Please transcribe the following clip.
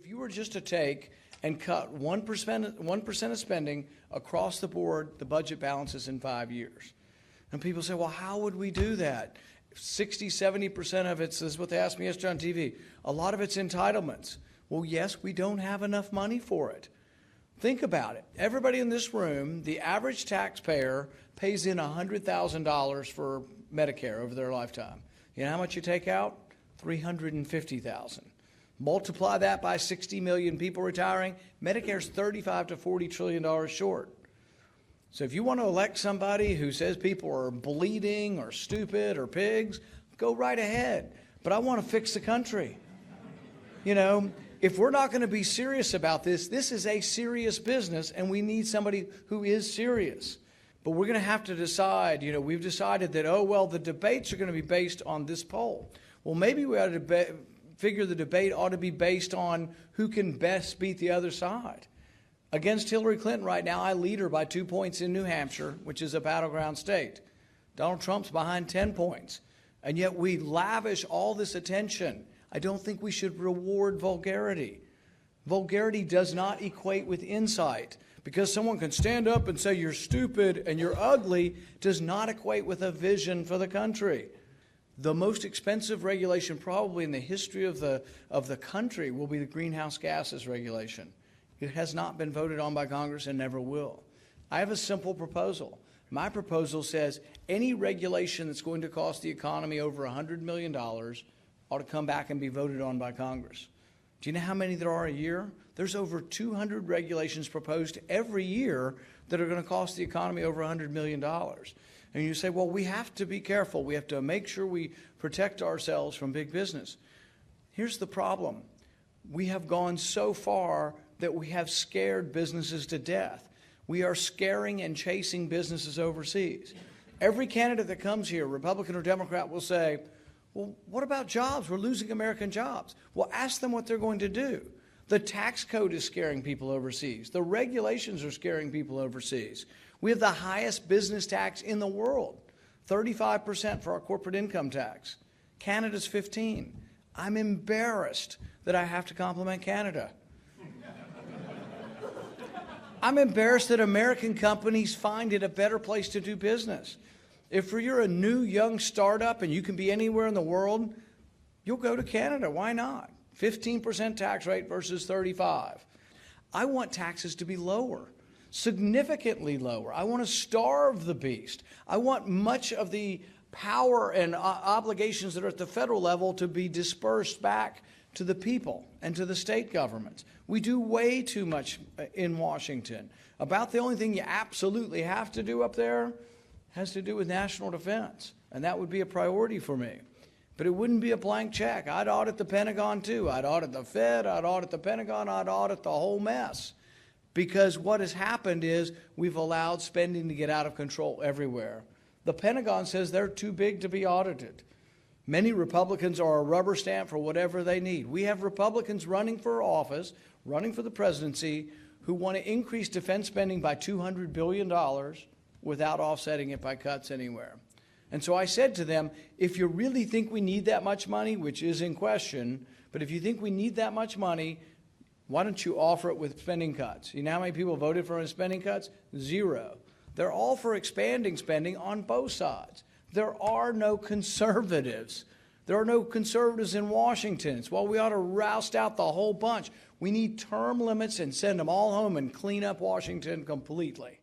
If you were just to take and cut 1% of spending across the board, the budget balances in 5 years. And people say, well, how would we do that? 60, 70% of it, this is what they asked me yesterday on TV, a lot of it's entitlements. Well, yes, we don't have enough money for it. Think about it. Everybody in this room, the average taxpayer pays in $100,000 for Medicare over their lifetime. You know how much you take out? $350,000. Multiply that by 60 million people retiring, Medicare's $35 to $40 trillion short. So if you want to elect somebody who says people are bleeding or stupid or pigs, go right ahead. But I want to fix the country. You know, if we're not going to be serious about this, this is a serious business, and we need somebody who is serious. But we're going to have to decide, you know, we've decided that, oh, well, the debates are going to be based on this poll. Well, maybe we ought to figure the debate ought to be based on who can best beat the other side. Against Hillary Clinton right now, I lead her by 2 points in New Hampshire, which is a battleground state. Donald Trump's behind 10 points. And yet we lavish all this attention. I don't think we should reward vulgarity. Vulgarity does not equate with insight. Because someone can stand up and say you're stupid and you're ugly does not equate with a vision for the country. The most expensive regulation probably in the history of the country will be the greenhouse gases regulation. It has not been voted on by Congress and never will. I have a simple proposal. My proposal says any regulation that's going to cost the economy over $100 million ought to come back and be voted on by Congress. Do you know how many there are a year? There's over 200 regulations proposed every year that are going to cost the economy over $100 million. And you say, well, we have to be careful. We have to make sure we protect ourselves from big business. Here's the problem. We have gone so far that we have scared businesses to death. We are scaring and chasing businesses overseas. Every candidate that comes here, Republican or Democrat, will say, well, what about jobs? We're losing American jobs. Well, ask them what they're going to do. The tax code is scaring people overseas. The regulations are scaring people overseas. We have the highest business tax in the world, 35% for our corporate income tax. Canada's 15%. I'm embarrassed that I have to compliment Canada. I'm embarrassed that American companies find it a better place to do business. If you're a new, young startup and you can be anywhere in the world, you'll go to Canada. Why not? 15% tax rate versus 35%. I want taxes to be lower, significantly lower. I want to starve the beast. I want much of the power and obligations that are at the federal level to be dispersed back to the people and to the state governments. We do way too much in Washington. About the only thing you absolutely have to do up there has to do with national defense, and that would be a priority for me. But it wouldn't be a blank check. I'd audit the Pentagon too. I'd audit the Fed, I'd audit the Pentagon, I'd audit the whole mess. Because what has happened is we've allowed spending to get out of control everywhere. The Pentagon says they're too big to be audited. Many Republicans are a rubber stamp for whatever they need. We have Republicans running for office, running for the presidency, who want to increase defense spending by $200 billion without offsetting it by cuts anywhere. And so I said to them, if you really think we need that much money, which is in question, but if you think we need that much money, why don't you offer it with spending cuts? You know how many people voted for spending cuts? 0. They're all for expanding spending on both sides. There are no conservatives. There are no conservatives in Washington. It's why we ought to roust out the whole bunch. We need term limits and send them all home and clean up Washington completely.